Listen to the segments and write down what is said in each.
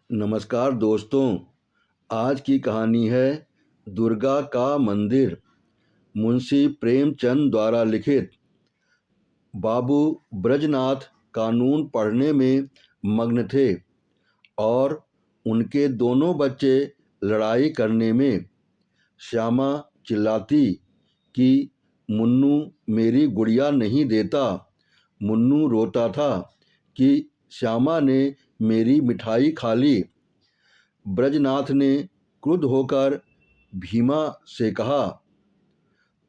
नमस्कार दोस्तों। आज की कहानी है दुर्गा का मंदिर। मुंशी प्रेमचंद द्वारा लिखित। बाबू ब्रजनाथ कानून पढ़ने में मग्न थे और उनके दोनों बच्चे लड़ाई करने में। श्यामा चिल्लाती कि मुन्नू मेरी गुड़िया नहीं देता। मुन्नू रोता था कि श्यामा ने मेरी मिठाई खा ली। ब्रजनाथ ने क्रुद्ध होकर भीमा से कहा,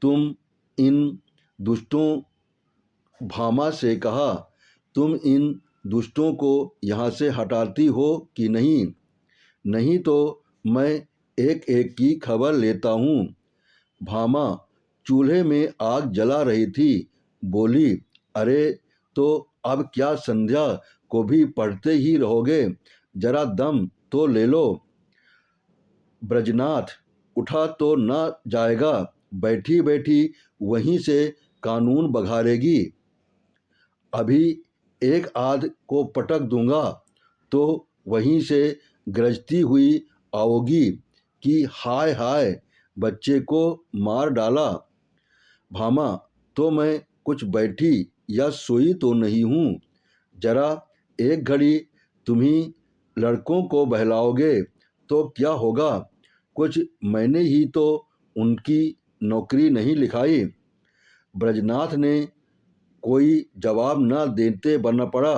तुम इन दुष्टों भामा से कहा, तुम इन दुष्टों को यहाँ से हटाती हो कि नहीं? नहीं तो मैं एक एक की खबर लेता हूँ। भामा चूल्हे में आग जला रही थी, बोली, अरे तो अब क्या संध्या को भी पढ़ते ही रहोगे? जरा दम तो ले लो। ब्रजनाथ उठा तो न जाएगा, बैठी बैठी वहीं से कानून बघारेगी। अभी एक आध को पटक दूंगा तो वहीं से गरजती हुई आओगी कि हाय हाय बच्चे को मार डाला। भामा, तो मैं कुछ बैठी या सोई तो नहीं हूँ। जरा एक घड़ी तुम्ही लड़कों को बहलाओगे तो क्या होगा? कुछ मैंने ही तो उनकी नौकरी नहीं लिखाई। ब्रजनाथ ने कोई जवाब न देते बन पड़ा।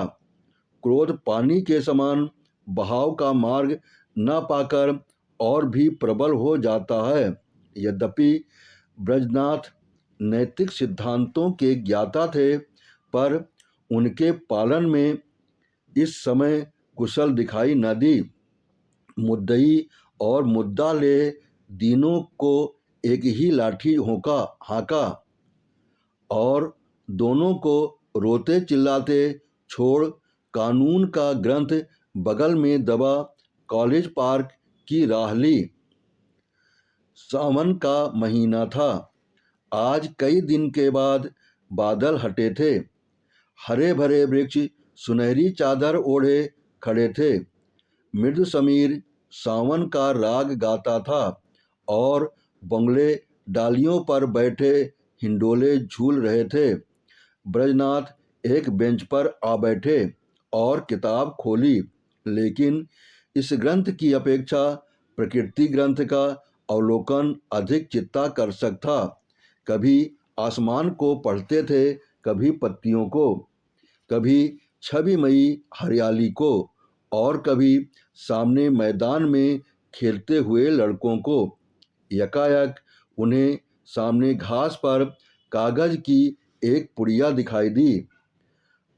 क्रोध पानी के समान बहाव का मार्ग न पाकर और भी प्रबल हो जाता है। यद्यपि ब्रजनाथ नैतिक सिद्धांतों के ज्ञाता थे, पर उनके पालन में इस समय कुशल दिखाई न दी। मुद्दई और मुद्दा ले तीनों को एक ही लाठी हाँका और दोनों को रोते चिल्लाते छोड़ कानून का ग्रंथ बगल में दबा कॉलेज पार्क की राह ली। सावन का महीना था। आज कई दिन के बाद बादल हटे थे। हरे भरे वृक्ष सुनहरी चादर ओढ़े खड़े थे। मृदु समीर सावन का राग गाता था और बंगले डालियों पर बैठे हिंडोले झूल रहे थे। ब्रजनाथ एक बेंच पर आ बैठे और किताब खोली, लेकिन इस ग्रंथ की अपेक्षा प्रकृति ग्रंथ का अवलोकन अधिक चित्ताकर्षक था। कभी आसमान को पढ़ते थे, कभी पत्तियों को, कभी छविमयी हरियाली को और कभी सामने मैदान में खेलते हुए लड़कों को। यकायक उन्हें सामने घास पर कागज की एक पुड़िया दिखाई दी।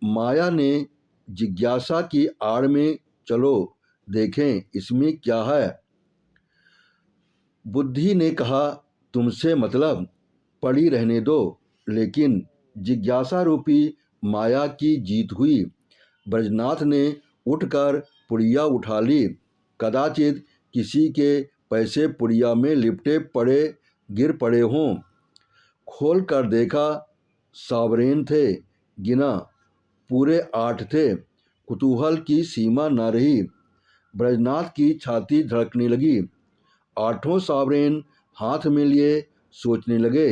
माया ने जिज्ञासा की आड़ में, चलो देखें इसमें क्या है। बुद्धि ने कहा, तुमसे मतलब, पड़ी रहने दो। लेकिन जिज्ञासा रूपी माया की जीत हुई। ब्रजनाथ ने उठकर पुड़िया उठा ली। कदाचित किसी के पैसे पुड़िया में लिपटे पड़े गिर पड़े हों। खोल कर देखा, सावरेन थे। गिना, पूरे 8 थे। कुतूहल की सीमा न रही। ब्रजनाथ की छाती धड़कने लगी। 8 सावरेन हाथ में लिए सोचने लगे,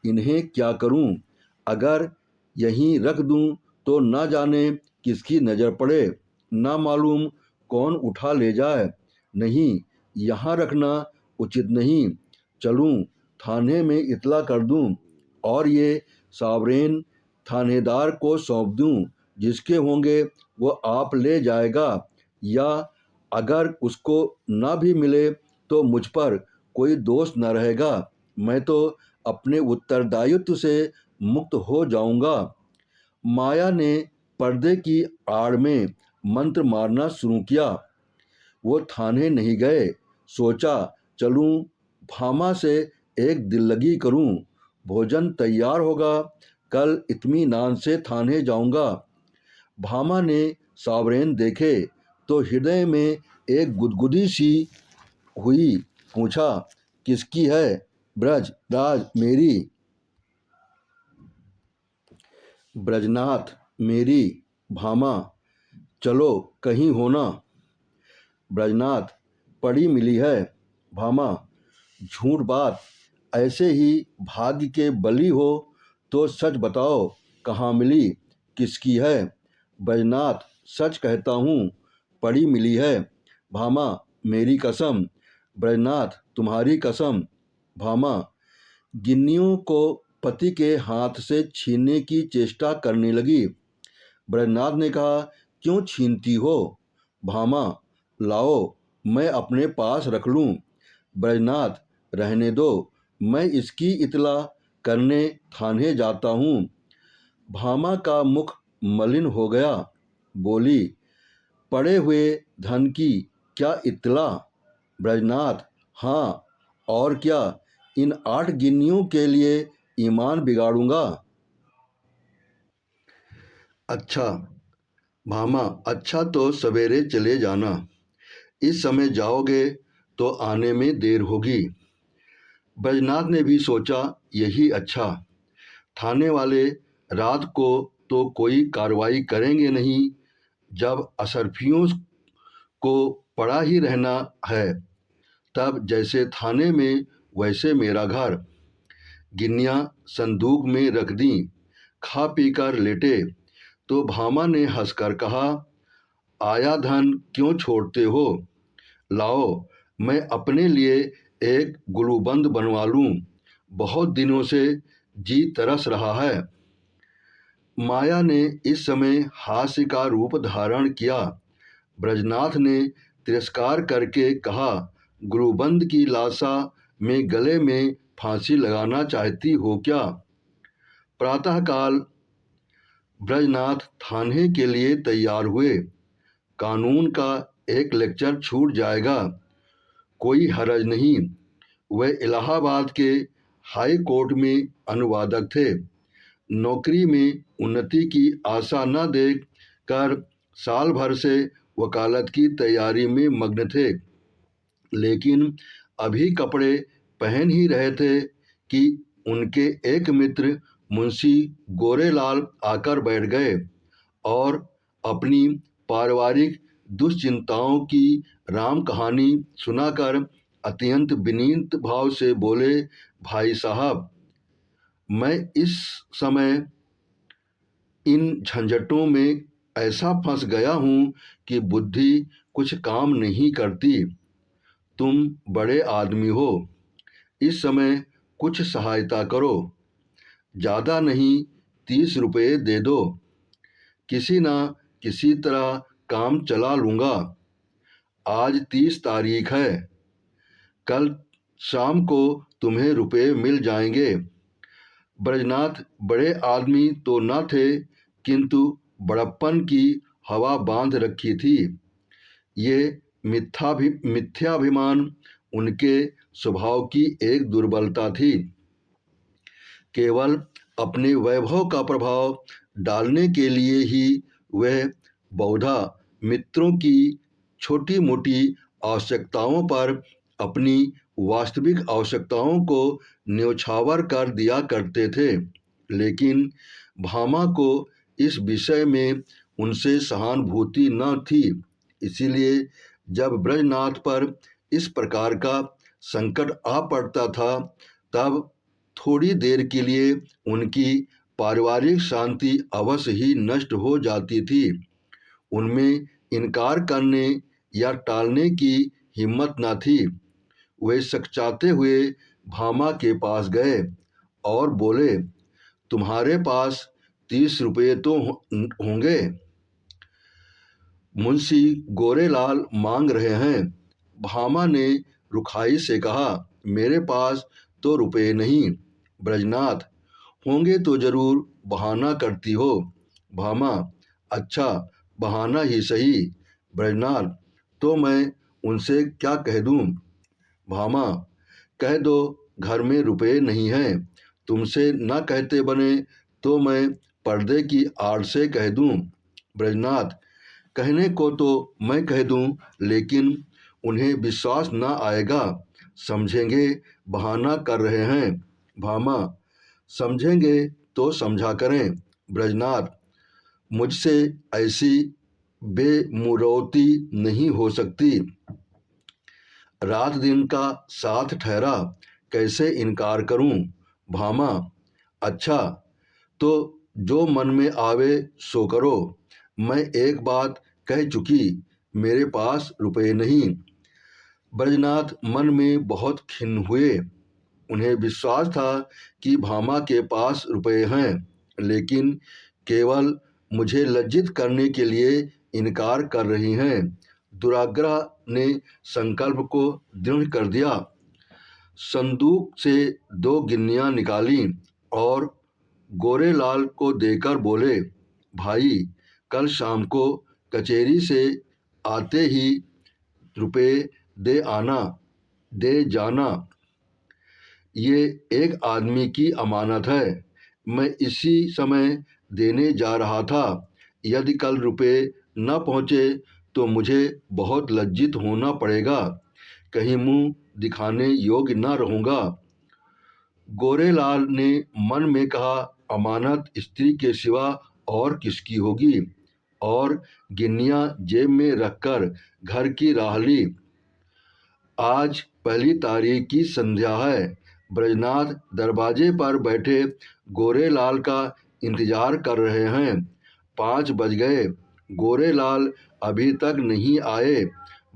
इन्हें क्या करूं? अगर यहीं रख दूं तो न जाने किसकी नज़र पड़े, ना मालूम कौन उठा ले जाए। नहीं, यहाँ रखना उचित नहीं। चलूं थाने में इतला कर दूं और ये सावरेन थानेदार को सौंप दूं। जिसके होंगे वो आप ले जाएगा, या अगर उसको ना भी मिले तो मुझ पर कोई दोष न रहेगा। मैं तो अपने उत्तरदायित्व से मुक्त हो जाऊंगा। माया ने पर्दे की आड़ में मंत्र मारना शुरू किया। वो थाने नहीं गए। सोचा, चलूं भामा से एक दिल्लगी करूं। भोजन तैयार होगा, कल इत्मीनान से थाने जाऊंगा। भामा ने सावरेन देखे तो हृदय में एक गुदगुदी सी हुई। पूछा, किसकी है? ब्रज राज, मेरी। ब्रजनाथ, मेरी। भामा, चलो कहीं होना। ब्रजनाथ, पड़ी मिली है। भामा, झूठ बात, ऐसे ही भाग्य के बली हो तो सच बताओ, कहाँ मिली, किसकी है। ब्रजनाथ, सच कहता हूँ, पड़ी मिली है। भामा, मेरी कसम। ब्रजनाथ, तुम्हारी कसम। भामा, गिन्नियों को पति के हाथ से छीनने की चेष्टा करने लगी। ब्रजनाथ ने कहा, क्यों छीनती हो। भामा, लाओ, मैं अपने पास रख लूं। ब्रजनाथ, रहने दो, मैं इसकी इतला करने थाने जाता हूँ। भामा का मुख मलिन हो गया, बोली, पड़े हुए धन की क्या इतला। ब्रजनाथ, हाँ, और क्या, इन 8 गिन्नियों के लिए ईमान बिगाड़ूंगा। अच्छा। भामा, अच्छा तो सवेरे चले जाना, इस समय जाओगे तो आने में देर होगी। ब्रजनाथ ने भी सोचा, यही अच्छा, थाने वाले रात को तो कोई कार्रवाई करेंगे नहीं, जब अशरफियों को पड़ा ही रहना है, तब जैसे थाने में वैसे मेरा घर। गिन्नियाँ संदूक में रख दी, खा पी कर लेटे तो भामा ने हंसकर कहा, आया धन क्यों छोड़ते हो, लाओ, मैं अपने लिए एक गुलूबंद बनवा लूं, बहुत दिनों से जी तरस रहा है। माया ने इस समय हास्य का रूप धारण किया। ब्रजनाथ ने तिरस्कार करके कहा, गुलूबंद की लाशा में गले में फांसी लगाना चाहती हो क्या। प्रातःकाल ब्रजनाथ थाने के लिए तैयार हुए। कानून का एक लेक्चर छूट जाएगा, कोई हरज नहीं। वह इलाहाबाद के हाई कोर्ट में अनुवादक थे। नौकरी में उन्नति की आशा न देख कर साल भर से वकालत की तैयारी में मग्न थे, लेकिन अभी कपड़े पहन ही रहे थे कि उनके एक मित्र मुंशी गोरेलाल आकर बैठ गए और अपनी पारिवारिक दुश्चिंताओं की राम कहानी सुनाकर अत्यंत विनीत भाव से बोले, भाई साहब, मैं इस समय इन झंझटों में ऐसा फंस गया हूँ कि बुद्धि कुछ काम नहीं करती। तुम बड़े आदमी हो, इस समय कुछ सहायता करो, ज़्यादा नहीं, 30 रुपये दे दो, किसी ना किसी तरह काम चला लूँगा। आज 30 तारीख है, कल शाम को तुम्हें रुपए मिल जाएंगे। ब्रजनाथ बड़े आदमी तो न थे, किंतु बड़प्पन की हवा बांध रखी थी। ये मिथ्याभिमान उनके स्वभाव की एक दुर्बलता थी। केवल अपने वैभव का प्रभाव डालने के लिए ही वह बहुधा मित्रों की छोटी मोटी आवश्यकताओं पर अपनी वास्तविक आवश्यकताओं को न्यौछावर कर दिया करते थे, लेकिन भामा को इस विषय में उनसे सहानुभूति न थी। इसीलिए जब ब्रजनाथ पर इस प्रकार का संकट आ पड़ता था, तब थोड़ी देर के लिए उनकी पारिवारिक शांति अवश्य ही नष्ट हो जाती थी। उनमें इनकार करने या टालने की हिम्मत न थी। वे सकचाते हुए भामा के पास गए और बोले, तुम्हारे पास 30 रुपये तो होंगे, मुंशी गोरेलाल मांग रहे हैं। भामा ने रुखाई से कहा, मेरे पास तो रुपये नहीं। ब्रजनाथ, होंगे तो जरूर बहाना करती हो। भामा, अच्छा, बहाना ही सही। ब्रजनाथ, तो मैं उनसे क्या कह दूं। भामा, कह दो घर में रुपये नहीं हैं। तुमसे न कहते बने तो मैं पर्दे की आड़ से कह दूं। ब्रजनाथ, कहने को तो मैं कह दूं, लेकिन उन्हें विश्वास न आएगा, समझेंगे बहाना कर रहे हैं। भामा, समझेंगे तो समझा करें। ब्रजनाथ, मुझसे ऐसी बेमुरौती नहीं हो सकती। रात दिन का साथ ठहरा, कैसे इनकार करूं। भामा, अच्छा तो जो मन में आवे सो करो। मैं एक बात कह चुकी, मेरे पास रुपए नहीं। ब्रजनाथ मन में बहुत खिन्न हुए। उन्हें विश्वास था कि भामा के पास रुपए हैं, लेकिन केवल मुझे लज्जित करने के लिए इनकार कर रही हैं। दुराग्रह ने संकल्प को दृढ़ कर दिया। संदूक से 2 गिन्नियां निकाली और गोरेलाल को देकर बोले, भाई कल शाम को कचेरी से आते ही रुपए दे जाना। ये एक आदमी की अमानत है। मैं इसी समय देने जा रहा था। यदि कल रुपए न पहुँचे तो मुझे बहुत लज्जित होना पड़ेगा, कहीं मुंह दिखाने योग्य न रहूँगा। गोरेलाल ने मन में कहा, अमानत स्त्री के सिवा और किसकी होगी, और गिन्नियां जेब में रखकर घर की राह ली। आज पहली तारीख की संध्या है। ब्रजनाथ दरवाजे पर बैठे गोरेलाल का इंतजार कर रहे हैं। 5 बज गए, गोरेलाल अभी तक नहीं आए।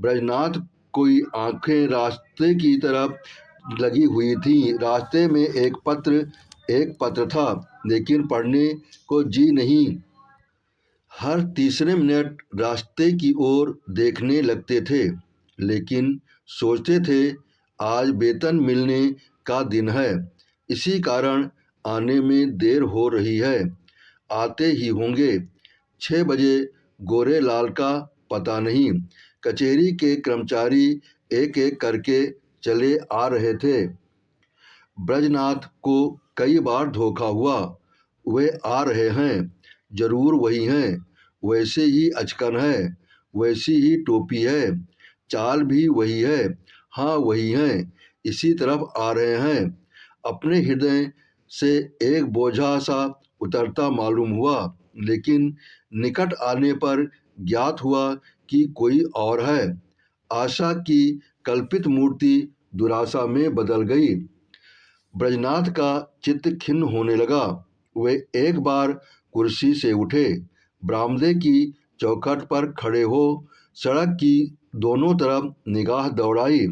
ब्रजनाथ कोई आंखें रास्ते की तरफ लगी हुई थी। रास्ते में एक पत्र था, लेकिन पढ़ने को जी नहीं। हर तीसरे मिनट रास्ते की ओर देखने लगते थे, लेकिन सोचते थे आज वेतन मिलने का दिन है, इसी कारण आने में देर हो रही है। आते ही होंगे। 6 बजे गोरेलाल का पता नहीं। कचेरी के कर्मचारी एक एक करके चले आ रहे थे। ब्रजनाथ को कई बार धोखा हुआ। वे आ रहे हैं, जरूर वही हैं। वैसे ही अचकन है, वैसी ही टोपी है, चाल भी वही है। हाँ वही हैं, इसी तरफ आ रहे हैं। अपने हृदय से एक बोझा सा उतरता मालूम हुआ, लेकिन निकट आने पर ज्ञात हुआ कि कोई और है। आशा की कल्पित मूर्ति दुराशा में बदल गई। ब्रजनाथ का चित्त खिन्न होने लगा। वे एक बार कुर्सी से उठे, बरामदे की चौखट पर खड़े हो सड़क की दोनों तरफ निगाह दौड़ाई।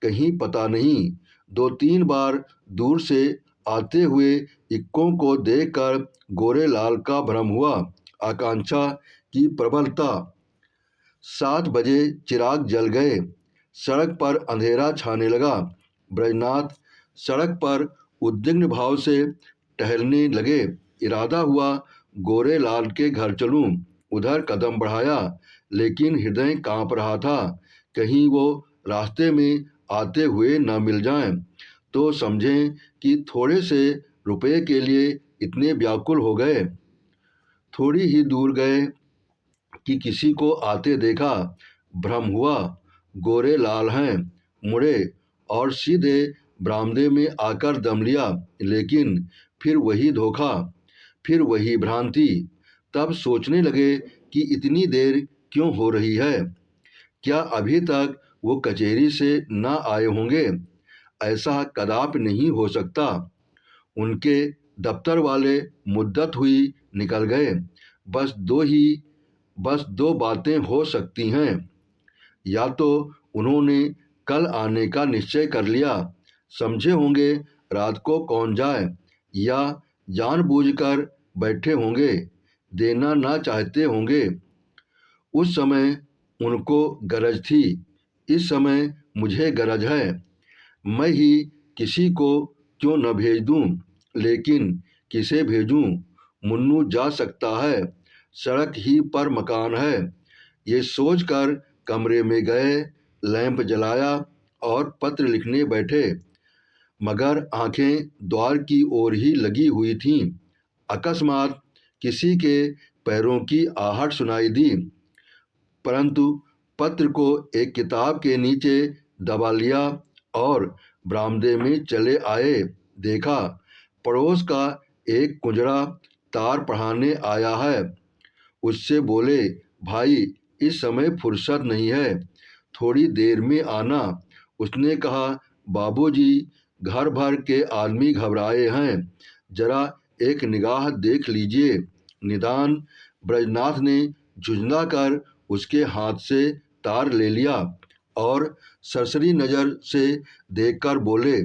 कहीं पता नहीं। 2-3 बार दूर से आते हुए इक्कों को देखकर गोरेलाल का भ्रम हुआ। आकांक्षा की प्रबलता। 7 बजे चिराग जल गए। सड़क पर अंधेरा छाने लगा। ब्रजनाथ सड़क पर उद्विग्न भाव से टहलने लगे। इरादा हुआ गोरेलाल के घर चलूं। उधर कदम बढ़ाया, लेकिन हृदय कांप रहा था, कहीं वो रास्ते में आते हुए न मिल जाएं, तो समझें कि थोड़े से रुपए के लिए इतने व्याकुल हो गए। थोड़ी ही दूर गए कि किसी को आते देखा। भ्रम हुआ, गोरेलाल हैं। मुड़े और सीधे बरामदे में आकर दम लिया, लेकिन फिर वही धोखा, फिर वही भ्रांति। तब सोचने लगे कि इतनी देर क्यों हो रही है। क्या अभी तक वो कचेरी से न आए होंगे? ऐसा कदापि नहीं हो सकता। उनके दफ्तर वाले मुद्दत हुई निकल गए। बस दो बातें हो सकती हैं। या तो उन्होंने कल आने का निश्चय कर लिया, समझे होंगे रात को कौन जाए, या जानबूझकर बैठे होंगे, देना ना चाहते होंगे। उस समय उनको गरज थी, इस समय मुझे गरज है। मैं ही किसी को क्यों न भेज दूं, लेकिन किसे भेजूं? मुन्नू जा सकता है, सड़क ही पर मकान है। ये सोचकर कमरे में गए, लैंप जलाया और पत्र लिखने बैठे, मगर आंखें द्वार की ओर ही लगी हुई थीं। अकस्मात किसी के पैरों की आहट सुनाई दी, परंतु पत्र को एक किताब के नीचे दबा लिया और बरामदे में चले आए। देखा, पड़ोस का एक कुंजड़ा तार पढ़ाने आया है। उससे बोले, भाई इस समय फुर्सत नहीं है, थोड़ी देर में आना। उसने कहा, बाबूजी घर भर के आदमी घबराए हैं, जरा एक निगाह देख लीजिए। निदान ब्रजनाथ ने झुंझला कर उसके हाथ से तार ले लिया और सरसरी नज़र से देखकर बोले,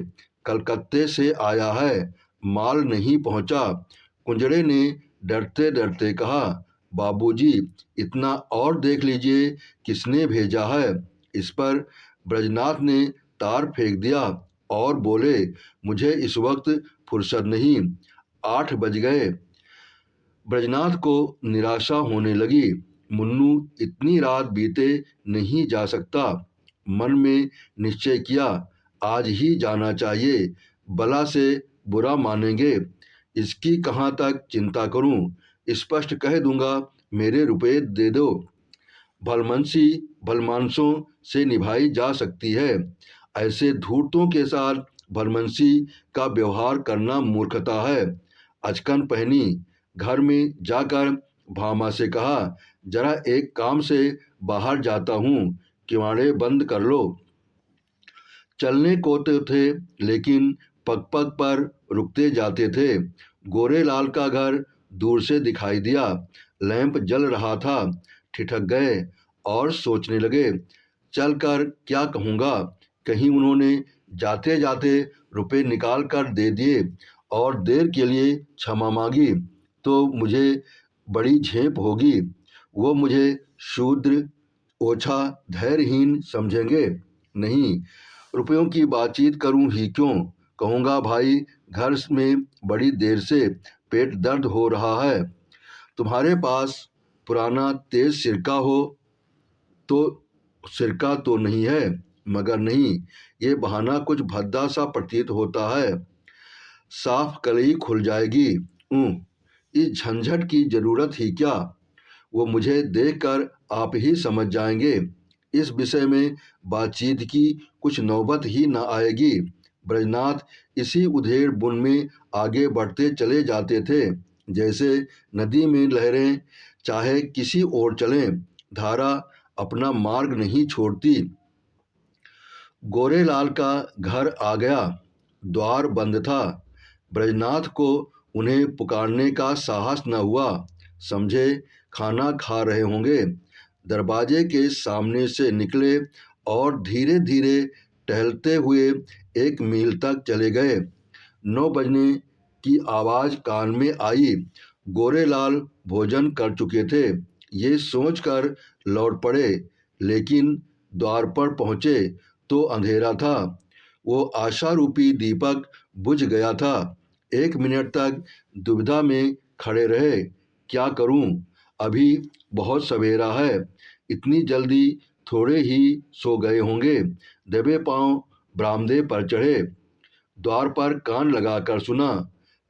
कलकत्ते से आया है, माल नहीं पहुंचा। कुंजड़े ने डरते डरते कहा, बाबूजी इतना और देख लीजिए किसने भेजा है। इस पर ब्रजनाथ ने तार फेंक दिया और बोले, मुझे इस वक्त फुर्सत नहीं, 8 बज गए। ब्रजनाथ को निराशा होने लगी। मुन्नू इतनी रात बीते नहीं जा सकता। मन में निश्चय किया, आज ही जाना चाहिए, भला से बुरा मानेंगे, इसकी कहाँ तक चिंता करूं। स्पष्ट कह दूंगा, मेरे रुपए दे दो। भलमनसी भलमानसों से निभाई जा सकती है, ऐसे धूर्तों के साथ भलमनसी का व्यवहार करना मूर्खता है। अचकन पहनी, घर में जाकर भामा से कहा, जरा एक काम से बाहर जाता हूँ, किवाड़े बंद कर लो। चलने को तो थे, लेकिन पग पग पर रुकते जाते थे। गोरेलाल का घर दूर से दिखाई दिया, लैंप जल रहा था। ठिठक गए और सोचने लगे, चलकर क्या कहूँगा। कहीं उन्होंने जाते जाते रुपए निकाल कर दे दिए और देर के लिए क्षमा मांगी तो मुझे बड़ी झेप होगी। वो मुझे शूद्र, ओछा, धैर्यहीन समझेंगे। नहीं, रुपयों की बातचीत करूं ही क्यों। कहूँगा, भाई घर में बड़ी देर से पेट दर्द हो रहा है, तुम्हारे पास पुराना तेज सिरका हो तो। सिरका तो नहीं है, मगर नहीं, ये बहाना कुछ भद्दा सा प्रतीत होता है, साफ कलई खुल जाएगी। इस झंझट की जरूरत ही क्या, वो मुझे देखकर आप ही समझ जाएंगे। इस विषय में बातचीत की कुछ नौबत ही न आएगी। ब्रजनाथ इसी उधेड़ बुन में आगे बढ़ते चले जाते थे, जैसे नदी में लहरें चाहे किसी ओर चलें, धारा अपना मार्ग नहीं छोड़ती। गोरेलाल का घर आ गया, द्वार बंद था। ब्रजनाथ को उन्हें पुकारने का साहस न हुआ, समझे खाना खा रहे होंगे। दरवाजे के सामने से निकले और धीरे धीरे टहलते हुए 1 मील तक चले गए। 9 बजने की आवाज़ कान में आई। गोरेलाल भोजन कर चुके थे, ये सोचकर लौट पड़े, लेकिन द्वार पर पहुँचे तो अंधेरा था। वो आशारूपी दीपक बुझ गया था। 1 मिनट तक दुविधा में खड़े रहे, क्या करूं, अभी बहुत सवेरा है, इतनी जल्दी थोड़े ही सो गए होंगे। दबे पांव बरामदे पर चढ़े, द्वार पर कान लगाकर सुना।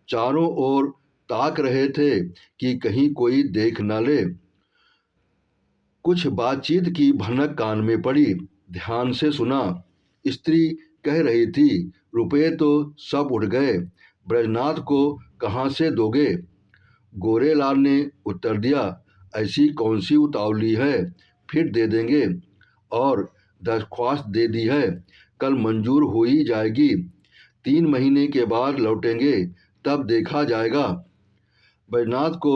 चारों ओर ताक रहे थे कि कहीं कोई देख न ले। कुछ बातचीत की भनक कान में पड़ी, ध्यान से सुना। स्त्री कह रही थी, रुपए तो सब उड़ गए, ब्रजनाथ को कहाँ से दोगे। गोरेलाल ने उत्तर दिया, ऐसी कौन सी उतावली है, फिर दे देंगे, और दरख्वास्त दे दी है, कल मंजूर हो ही जाएगी। 3 महीने के बाद लौटेंगे, तब देखा जाएगा। बैजनाथ को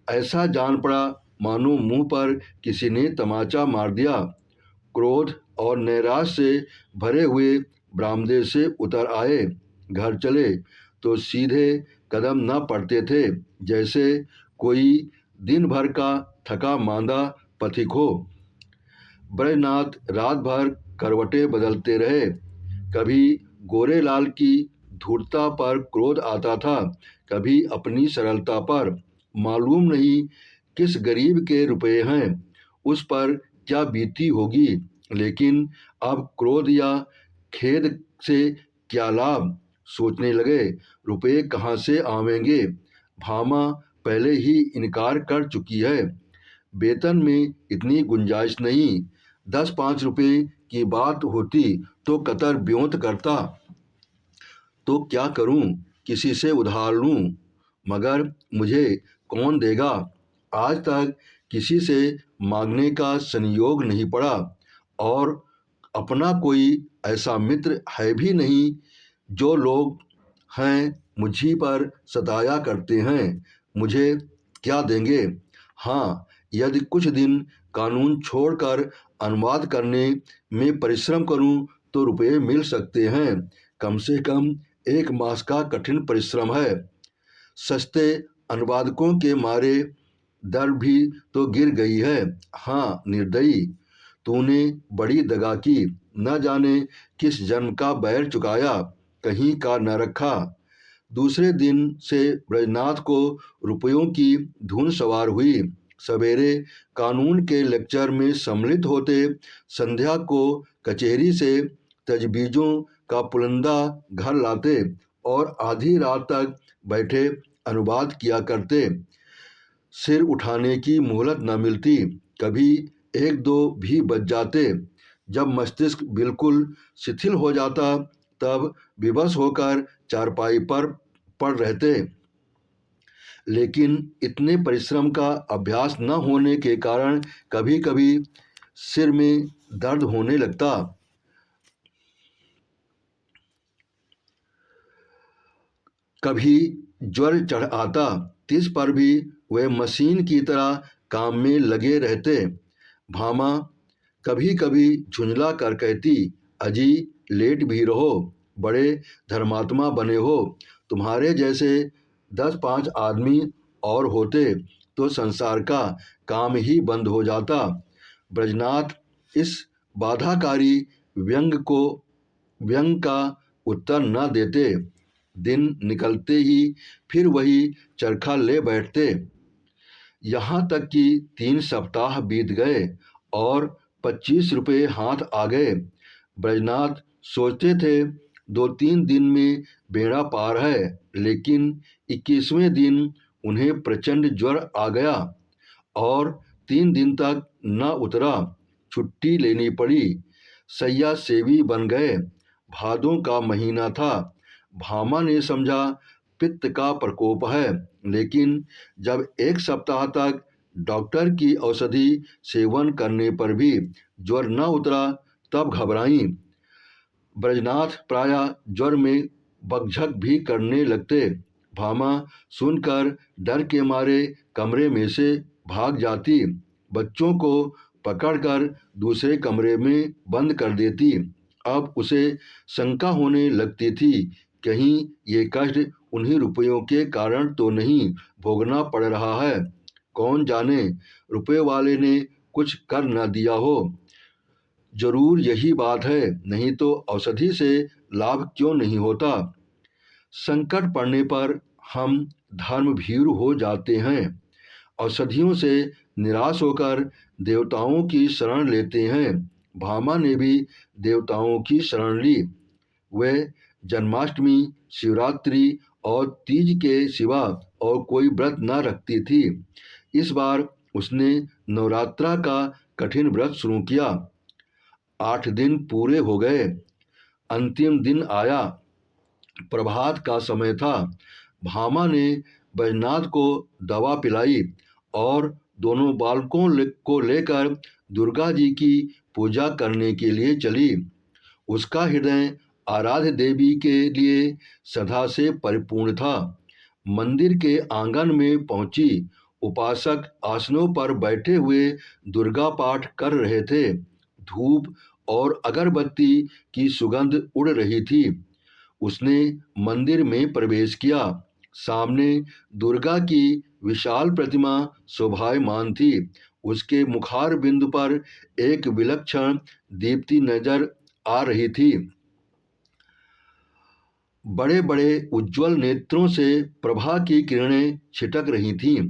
ऐसा जान पड़ा मानो मुंह पर किसी ने तमाचा मार दिया। क्रोध और नैराश्य से भरे हुए बरामदे से उतर आए। घर चले तो सीधे कदम न पड़ते थे, जैसे कोई दिन भर का थका मांदा पथिक हो। ब्रजनाथ रात भर करवटें बदलते रहे। कभी गोरेलाल की धूर्तता पर क्रोध आता था, कभी अपनी सरलता पर। मालूम नहीं किस गरीब के रुपए हैं, उस पर क्या बीती होगी, लेकिन अब क्रोध या खेद से क्या लाभ। सोचने लगे, रुपए कहाँ से आवेंगे, भामा पहले ही इनकार कर चुकी है, वेतन में इतनी गुंजाइश नहीं। 10-5 रुपए की बात होती तो कतर ब्योंत करता। तो क्या करूं, किसी से उधार लूं, मगर मुझे कौन देगा। आज तक किसी से मांगने का संयोग नहीं पड़ा और अपना कोई ऐसा मित्र है भी नहीं। जो लोग हैं मुझी पर सताया करते हैं, मुझे क्या देंगे? हाँ, यदि कुछ दिन कानून छोड़कर अनुवाद करने में परिश्रम करूं तो रुपये मिल सकते हैं। कम से कम 1 मास का कठिन परिश्रम है। सस्ते अनुवादकों के मारे दर भी तो गिर गई है। हाँ निर्दयी, तूने बड़ी दगा की, न जाने किस जन्म का बैर चुकाया, कहीं का न रखा। दूसरे दिन से ब्रजनाथ को रुपयों की धुन सवार हुई। सवेरे कानून के लेक्चर में सम्मिलित होते, संध्या को कचहरी से तजबीजों का पुलंदा घर लाते और आधी रात तक बैठे अनुवाद किया करते। सिर उठाने की मोहलत न मिलती, कभी 1-2 भी बज जाते। जब मस्तिष्क बिल्कुल शिथिल हो जाता तब विवश होकर चारपाई पर पड़ रहते। लेकिन इतने परिश्रम का अभ्यास न होने के कारण कभी कभी सिर में दर्द होने लगता, कभी ज्वर चढ़ आता। तिस पर भी वे मशीन की तरह काम में लगे रहते। भामा कभी कभी झुंझला कर कहती, अजी लेट भी रहो, बड़े धर्मात्मा बने हो। तुम्हारे जैसे 10-5 आदमी और होते तो संसार का काम ही बंद हो जाता। ब्रजनाथ इस बाधाकारी व्यंग का उत्तर न देते। दिन निकलते ही फिर वही चरखा ले बैठते। यहाँ तक कि 3 सप्ताह बीत गए और 25 रुपये हाथ आ गए। ब्रजनाथ सोचते थे 2-3 दिन में बेड़ा पार है, लेकिन 21वें दिन उन्हें प्रचंड ज्वर आ गया और 3 दिन तक न उतरा। छुट्टी लेनी पड़ी। सैया सेवी बन गए। भादों का महीना था। भामा ने समझा पित्त का प्रकोप है, लेकिन जब 1 सप्ताह तक डॉक्टर की औषधि सेवन करने पर भी ज्वर न उतरा तब घबराई। ब्रजनाथ प्रायः ज्वर में बकझक भी करने लगते। भामा सुनकर डर के मारे कमरे में से भाग जाती, बच्चों को पकड़कर दूसरे कमरे में बंद कर देती। अब उसे शंका होने लगती थी, कहीं ये कष्ट उन्हीं रुपयों के कारण तो नहीं भोगना पड़ रहा है। कौन जाने रुपये वाले ने कुछ कर न दिया हो। जरूर यही बात है, नहीं तो औषधि से लाभ क्यों नहीं होता। संकट पड़ने पर हम धर्मभीरु हो जाते हैं, औषधियों से निराश होकर देवताओं की शरण लेते हैं। भामा ने भी देवताओं की शरण ली। वे जन्माष्टमी, शिवरात्रि और तीज के सिवा और कोई व्रत न रखती थी। इस बार उसने नवरात्रा का कठिन व्रत शुरू किया। 8 दिन पूरे हो गए। अंतिम दिन आया। प्रभात का समय था। भामा ने बैजनाथ को दवा पिलाई और दोनों बालकों को लेकर दुर्गा जी की पूजा करने के लिए चली। उसका हृदय आराध्य देवी के लिए सदा से परिपूर्ण था। मंदिर के आंगन में पहुंची। उपासक आसनों पर बैठे हुए दुर्गा पाठ कर रहे थे। धूप और अगरबत्ती की सुगंध उड़ रही थी। उसने मंदिर में प्रवेश किया। सामने दुर्गा की विशाल प्रतिमा शोभायमान थी। उसके मुखार बिंदु पर एक विलक्षण दीप्ति नजर आ रही थी। बड़े बड़े उज्जवल नेत्रों से प्रभा की किरणें छिटक रही थीं।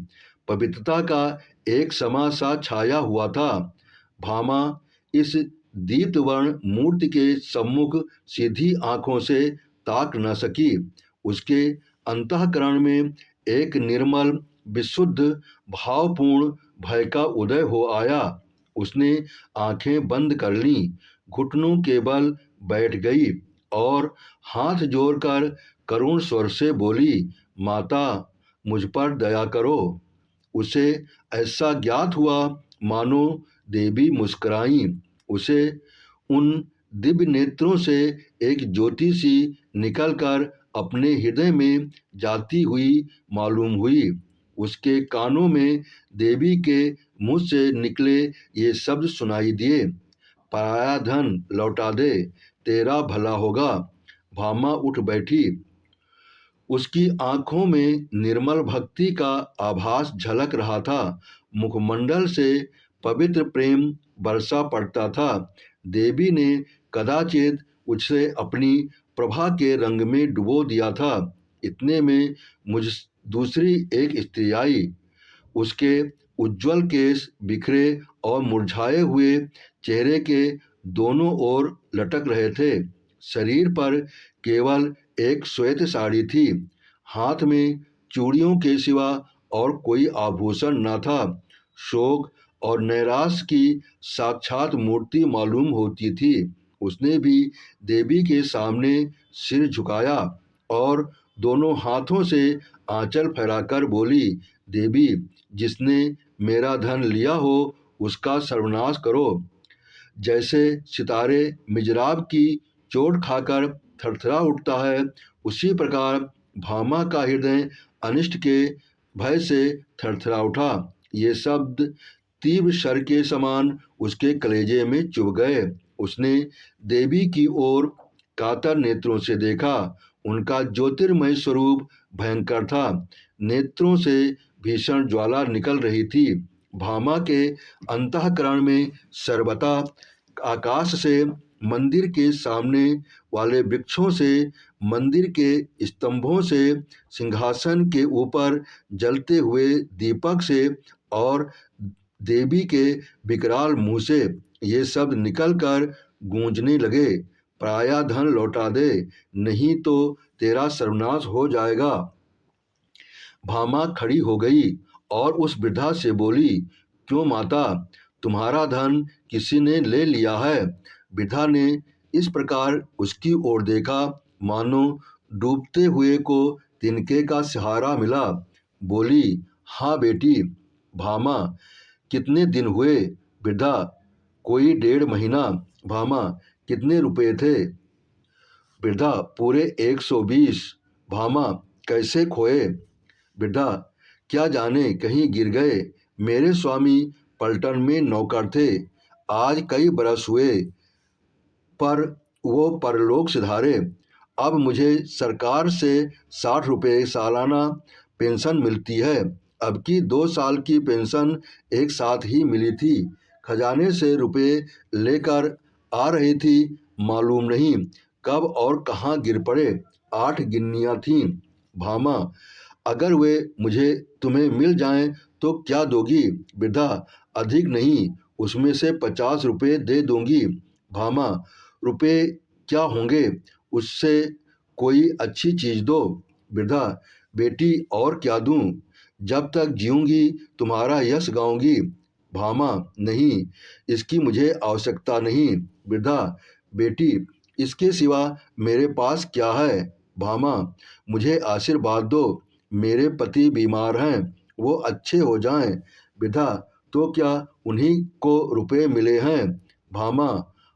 पवित्रता का एक समा सा छाया हुआ था। भामा इस दीप्तवर्ण मूर्ति के सम्मुख सीधी आंखों से ताक न सकी। उसके अंतःकरण में एक निर्मल, विशुद्ध, भावपूर्ण भय का उदय हो आया। उसने आंखें बंद कर लीं, घुटनों के बल बैठ गई और हाथ जोड़कर करुण स्वर से बोली, माता मुझ पर दया करो। उसे ऐसा ज्ञात हुआ मानो देवी मुस्कुराई। उसे उन दिव्य नेत्रों से एक ज्योति सी निकलकर अपने हृदय में जाती हुई मालूम हुई। उसके कानों में देवी के मुंह से निकले ये शब्द सुनाई दिए, पराया धन लौटा दे, तेरा भला होगा। भामा उठ बैठी। उसकी आंखों में निर्मल भक्ति का आभास झलक रहा था। मुखमंडल से पवित्र प्रेम बरसा पड़ता था। देवी ने कदाचित उसे अपनी प्रभा के रंग में डुबो दिया था। इतने में मुझ दूसरी एक स्त्री आई। उसके उज्जवल केश बिखरे और मुरझाए हुए चेहरे के दोनों ओर लटक रहे थे। शरीर पर केवल एक श्वेत साड़ी थी। हाथ में चूड़ियों के सिवा और कोई आभूषण न था। शोक और नैराश्य की साक्षात मूर्ति मालूम होती थी। उसने भी देवी के सामने सिर झुकाया और दोनों हाथों से आंचल फैलाकर बोली, देवी, जिसने मेरा धन लिया हो उसका सर्वनाश करो। जैसे सितारे मिजराब की चोट खाकर थरथरा उठता है, उसी प्रकार भामा का हृदय अनिष्ट के भय से थरथरा उठा। ये शब्द तीव्र शर के समान उसके कलेजे में चुभ गए। उसने देवी की ओर कातर नेत्रों से देखा। उनका ज्योतिर्मय स्वरूप भयंकर था। नेत्रों से भीषण ज्वाला निकल रही थी। भामा के अंतःकरण में सर्वथा आकाश से, मंदिर के सामने वाले वृक्षों से, मंदिर के स्तंभों से, सिंहासन के ऊपर जलते हुए दीपक से और देवी के विकराल मुंह से ये शब्द निकलकर गूंजने लगे, पराया धन लौटा दे, नहीं तो तेरा सर्वनाश हो जाएगा। भामा खड़ी हो गई और उस वृद्धा से बोली, क्यों माता, तुम्हारा धन किसी ने ले लिया है? वृद्धा ने इस प्रकार उसकी ओर देखा मानो डूबते हुए को तिनके का सहारा मिला। बोली, हाँ बेटी। भामा, कितने दिन हुए? वृद्धा, कोई 1.5 महीना। भामा, कितने रुपए थे? वृद्धा, पूरे 120। भामा, कैसे खोए? वृद्धा, क्या जाने, कहीं गिर गए। मेरे स्वामी पलटन में नौकर थे, आज कई बरस हुए, पर वो परलोक सिधारे। अब मुझे सरकार से 60 रुपये सालाना पेंशन मिलती है। अब की 2 साल की पेंशन एक साथ ही मिली थी। खजाने से रुपये लेकर आ रही थी, मालूम नहीं कब और कहाँ गिर पड़े। 8 गिन्नियाँ थीं। भामा, अगर वे मुझे तुम्हें मिल जाएं तो क्या दोगी? वृद्धा, अधिक नहीं, उसमें से 50 रुपये दे दूंगी। भामा, रुपये क्या होंगे, उससे कोई अच्छी चीज दो। वृद्धा, बेटी, और क्या दूं? जब तक जीऊंगी तुम्हारा यश गाऊंगी। भामा, नहीं, इसकी मुझे आवश्यकता नहीं। वृद्धा, बेटी, इसके सिवा मेरे पास क्या है? भामा, मुझे आशीर्वाद दो, मेरे पति बीमार हैं, वो अच्छे हो जाएं। वृद्धा, तो क्या उन्हीं को रुपए मिले हैं? भामा,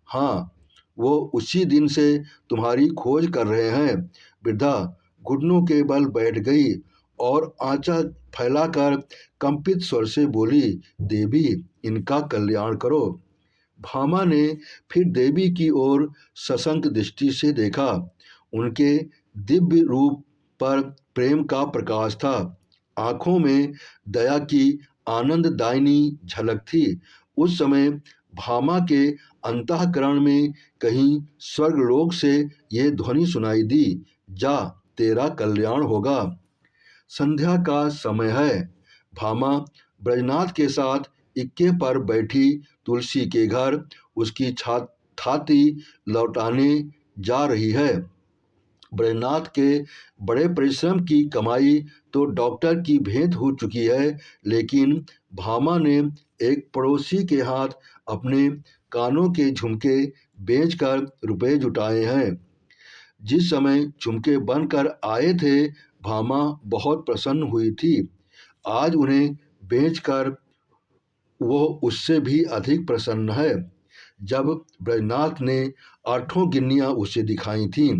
हाँ, वो उसी दिन से तुम्हारी खोज कर रहे हैं। वृद्धा घुटनों के बल बैठ गई और आंचल फैलाकर कंपित स्वर से बोली, देवी, इनका कल्याण करो। भामा ने फिर देवी की ओर सशंक दृष्टि से देखा। उनके दिव्य रूप पर प्रेम का प्रकाश था। आंखों में दया की आनंददायिनी झलक थी। उस समय भामा के अंतःकरण में कहीं स्वर्गलोक से ये ध्वनि सुनाई दी, जा, तेरा कल्याण होगा। संध्या का समय है। भामा ब्रजनाथ के साथ इक्के पर बैठी तुलसी के घर उसकी थाती लौटाने जा रही है। ब्रजनाथ के बड़े परिश्रम की कमाई तो डॉक्टर की भेंट हो चुकी है, लेकिन भामा ने एक पड़ोसी के हाथ अपने कानों के झुमके बेचकर रुपए जुटाए हैं। जिस समय झुमके बनकर आए थे, भामा बहुत प्रसन्न हुई थी। आज उन्हें बेचकर वो उससे भी अधिक प्रसन्न है। जब ब्रजनाथ ने 8 गिन्नियाँ उसे दिखाई थीं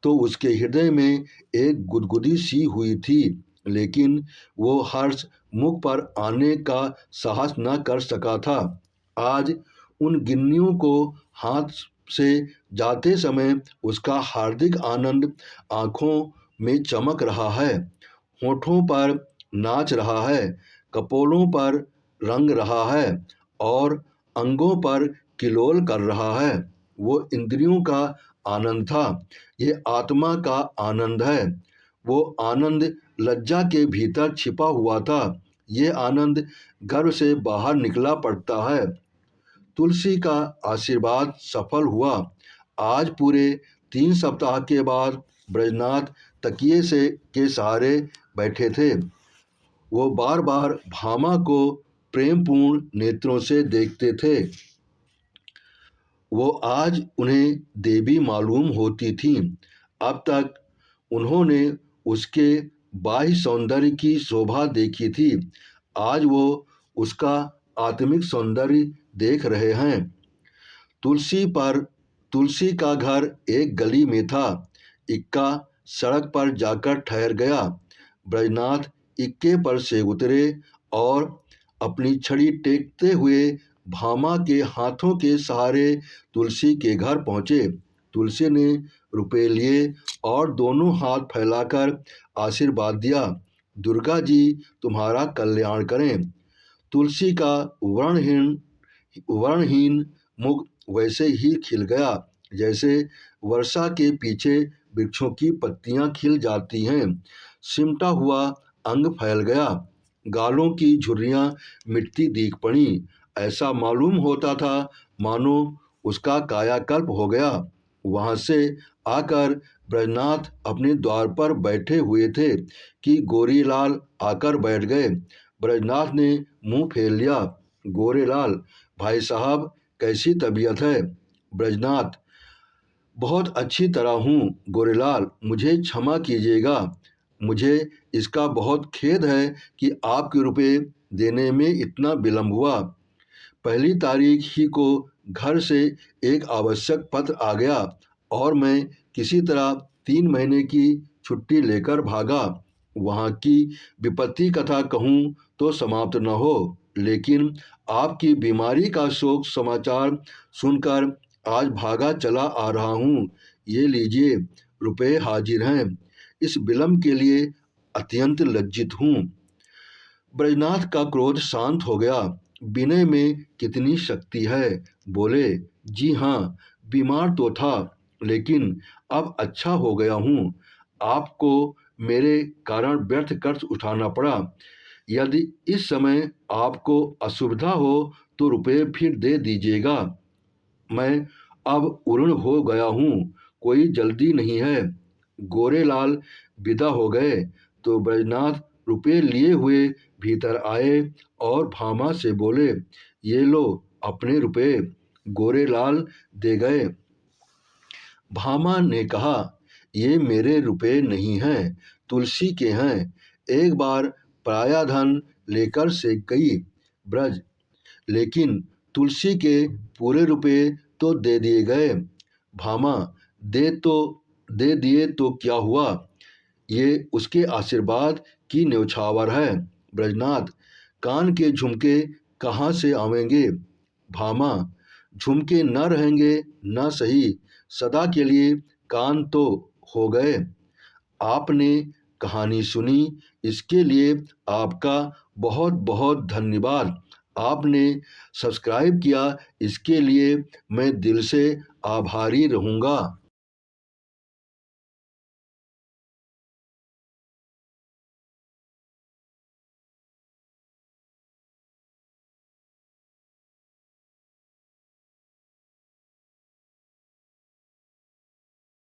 तो उसके हृदय में एक गुदगुदी सी हुई थी, लेकिन वो हर्ष मुख पर आने का साहस न कर सका था। आज उन गिन्नियों को हाथ से जाते समय उसका हार्दिक आनंद आँखों में चमक रहा है, होठों पर नाच रहा है, कपोलों पर रंग रहा है और अंगों पर किलोल कर रहा है। वो इंद्रियों का आनंद था, ये आत्मा का आनंद है। वो आनंद लज्जा के भीतर छिपा हुआ था, ये आनंद गर्भ से बाहर निकला पड़ता है। तुलसी का आशीर्वाद सफल हुआ। आज पूरे 3 सप्ताह के बाद ब्रजनाथ तकिए से के सहारे बैठे थे। वो बार बार भामा को प्रेमपूर्ण नेत्रों से देखते थे। वो आज उन्हें देवी मालूम होती थीं। अब तक उन्होंने उसके बाह्य सौंदर्य की शोभा देखी थी, आज वो उसका आत्मिक सौंदर्य देख रहे हैं। तुलसी का घर एक गली में था। इक्का सड़क पर जाकर ठहर गया। ब्रजनाथ इक्के पर से उतरे और अपनी छड़ी टेकते हुए भामा के हाथों के सहारे तुलसी के घर पहुँचे। तुलसी ने रुपए लिए और दोनों हाथ फैलाकर आशीर्वाद दिया, दुर्गा जी तुम्हारा कल्याण करें। तुलसी का वर्णहीन मुख वैसे ही खिल गया जैसे वर्षा के पीछे वृक्षों की पत्तियां खिल जाती हैं। सिमटा हुआ अंग फैल गया, गालों की झुर्रियां मिटती दिख पड़ी। ऐसा मालूम होता था मानो उसका कायाकल्प हो गया। वहां से आकर ब्रजनाथ अपने द्वार पर बैठे हुए थे कि गोरीलाल आकर बैठ गए। ब्रजनाथ ने मुंह फेर लिया। गोरेलाल, भाई साहब कैसी तबीयत है? ब्रजनाथ, बहुत अच्छी तरह हूँ गोरेलाल, मुझे क्षमा कीजिएगा। मुझे इसका बहुत खेद है कि आपके रुपए देने में इतना विलम्ब हुआ। 1 तारीख ही को घर से एक आवश्यक पत्र आ गया और मैं किसी तरह 3 महीने की छुट्टी लेकर भागा। वहाँ की विपत्ति कथा कहूँ तो समाप्त न हो, लेकिन आपकी बीमारी का शोक समाचार सुनकर आज भागा चला आ रहा हूँ। ये लीजिए, रुपए हाजिर हैं। इस विलम्ब के लिए अत्यंत लज्जित हूँ। ब्रजनाथ का क्रोध शांत हो गया। विनय में कितनी शक्ति है। बोले, जी हाँ, बीमार तो था, लेकिन अब अच्छा हो गया हूँ। आपको मेरे कारण व्यर्थ कष्ट उठाना पड़ा। यदि इस समय आपको असुविधा हो तो रुपए फिर दे दीजिएगा। मैं अब उऋण हो गया हूँ, कोई जल्दी नहीं है। गोरेलाल विदा हो गए तो ब्रजनाथ रुपए लिए हुए भीतर आए और भामा से बोले, ये लो अपने रुपए। गोरेलाल दे गए। भामा ने कहा, ये मेरे रुपए नहीं हैं, तुलसी के हैं। एक बार पराया धन लेकर से गई ब्रज, लेकिन तुलसी के पूरे रुपए तो दे दिए गए। भामा, दे दिए तो क्या हुआ, ये उसके आशीर्वाद की न्यौछावर है। ब्रजनाथ, कान के झुमके कहाँ से आवेंगे? भामा, झुमके न रहेंगे न सही, सदा के लिए कान तो हो गए। आपने कहानी सुनी, इसके लिए आपका बहुत बहुत धन्यवाद। आपने सब्सक्राइब किया, इसके लिए मैं दिल से आभारी रहूँगा।